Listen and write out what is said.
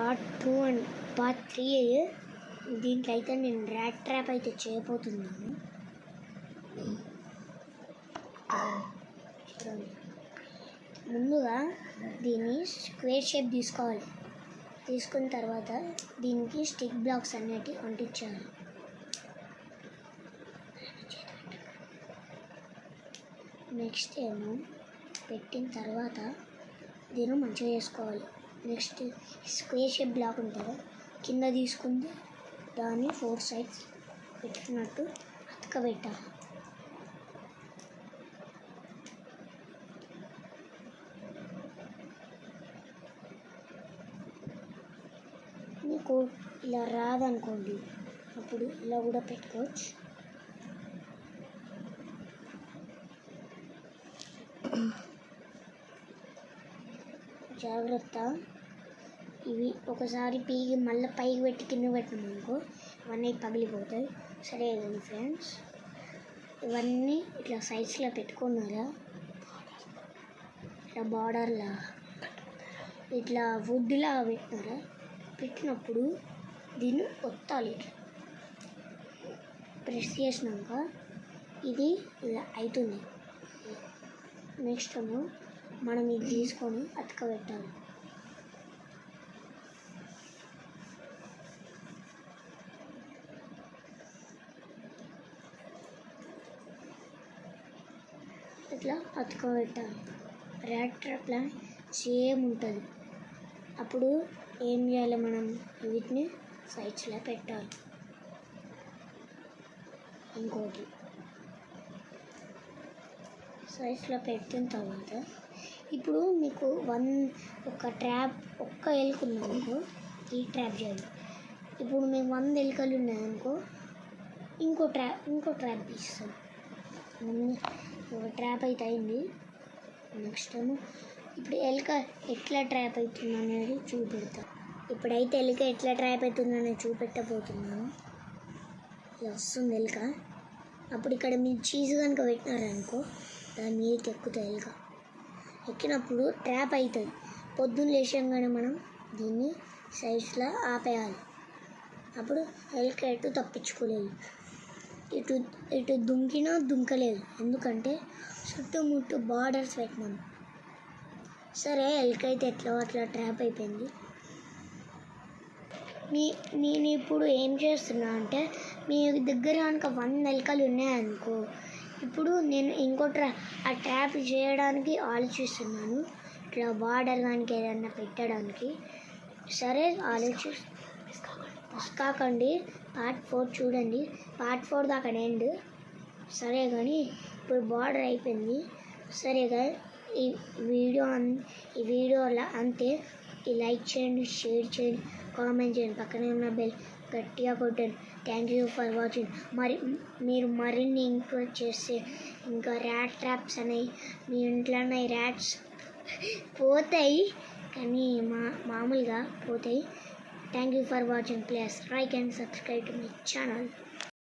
Part 2 and part 3. దీంట్లో అయితే నేను ర్యాట్ ట్రాప్ అయితే చేయబోతున్నాను. ముందుగా దీన్ని స్క్వేర్ షేప్ తీసుకోవాలి. తీసుకున్న తర్వాత దీనికి స్టిక్ బ్లాక్స్ అనేటివి అంటించాలి. నెక్స్ట్ ఏమో పెట్టిన తర్వాత దీన్ని మంచిగా చేసుకోవాలి. నెక్స్ట్ స్క్వేర్ షేప్ బ్లాక్ ఉంటుంది, కింద తీసుకుంది దాన్ని 4 సైడ్స్ పెట్టినట్టు అతకబెట్టాలి. మీకు ఇలా రాదనుకోండి, అప్పుడు ఇలా కూడా పెట్టుకోవచ్చు. జాగ్రత్త, ఇవి ఒకసారి పీకి మళ్ళీ పైకి పెట్టి కింద పెట్టినామనుకో ఇవన్నీ పగిలిపోతాయి. సరే కదండి ఫ్రెండ్స్, ఇవన్నీ ఇట్లా సైడ్స్లో పెట్టుకున్నారా, ఇట్లా బార్డర్లా ఇట్లా వుడ్లా పెట్టినారా, పెట్టినప్పుడు దీన్ని ఒత్తాలి. ప్రెస్ చేసినాక ఇది ఇలా అవుతుంది. నెక్స్ట్ ఏమో మనం ఇది తీసుకొని అతకబెట్టాలి. ఇట్లా అతకబెట్టాలి. ర్యాట్ ట్రాప్లా సేమ్ ఉంటుంది. అప్పుడు ఏం చేయాలి, మనం వీటిని సైడ్స్లో పెట్టాలి. ఇంకోటి సైడ్స్లో పెట్టిన తర్వాత ఇప్పుడు మీకు ఒక్క ఎలుక ఉందనుకో, ఈ ట్రాప్ చేయాలి. ఇప్పుడు మేము 100 ఎలుకలు ఉన్నాయనుకో ఇంకో ట్రాప్ తీస్తాం. ఒక ట్రాప్ అయితే అయింది. నెక్స్ట్ ఏమో ఇప్పుడు ఎలుక ఎట్లా ట్రాప్ అవుతుంది అనేది చూపెడతాం. ఇప్పుడైతే ఎలుక ఎట్లా ట్రాప్ అవుతుంది అనేది చూపెట్టబోతున్నాను. ఇలా వస్తుంది ఎలుక. అప్పుడు ఇక్కడ మీరు చీజ్ కనుక పెట్టినారనుకో దాని మీదకి ఎక్కుతుంది ఎలుక. ఎక్కినప్పుడు ట్రాప్ అవుతుంది. పొద్దున్న లేచంగానే మనం దీన్ని సైడ్స్లో ఆపేయాలి. అప్పుడు ఎలుక ఎటు తప్పించుకోలేదు, ఇటు దుంకినా దుంకలేదు, ఎందుకంటే చుట్టుముట్టు బార్డర్స్ పెట్టినాం. సరే, ఎలుక అయితే ఎట్లా అట్లా ట్రాప్ అయిపోయింది. నేను ఇప్పుడు ఏం చేస్తున్నా అంటే, మీ దగ్గర కనుక 100 ఎలుకలు ఉన్నాయనుకో, ఇప్పుడు నేను ఆ ట్రాప్ చేయడానికి ఆలోచిస్తున్నాను. ఇట్లా బార్డర్ కానీ ఏదన్నా పెట్టడానికి. సరే, కాకండి, పార్ట్ 4 చూడండి. పార్ట్ 4 దాకా ఎండ్. సరే కానీ ఇప్పుడు బార్డర్ అయిపోయింది. సరేగా, ఈ వీడియోలో అంతే. లైక్ చేయండి, షేర్ చేయండి, కామెంట్ చేయండి, పక్కనే ఉన్న బెల్ గట్టిగా కొట్టండి. Thank you for watching. మీరు మరిన్ని ఎంకరేజ్ చేస్తే ఇంకా ర్యాట్ ట్రాప్స్ అనేవి మీ ఇంట్లోనే ర్యాట్స్ పోతాయి, కానీ మామూలుగా పోతాయి. Thank you for watching. Please like and subscribe to my channel.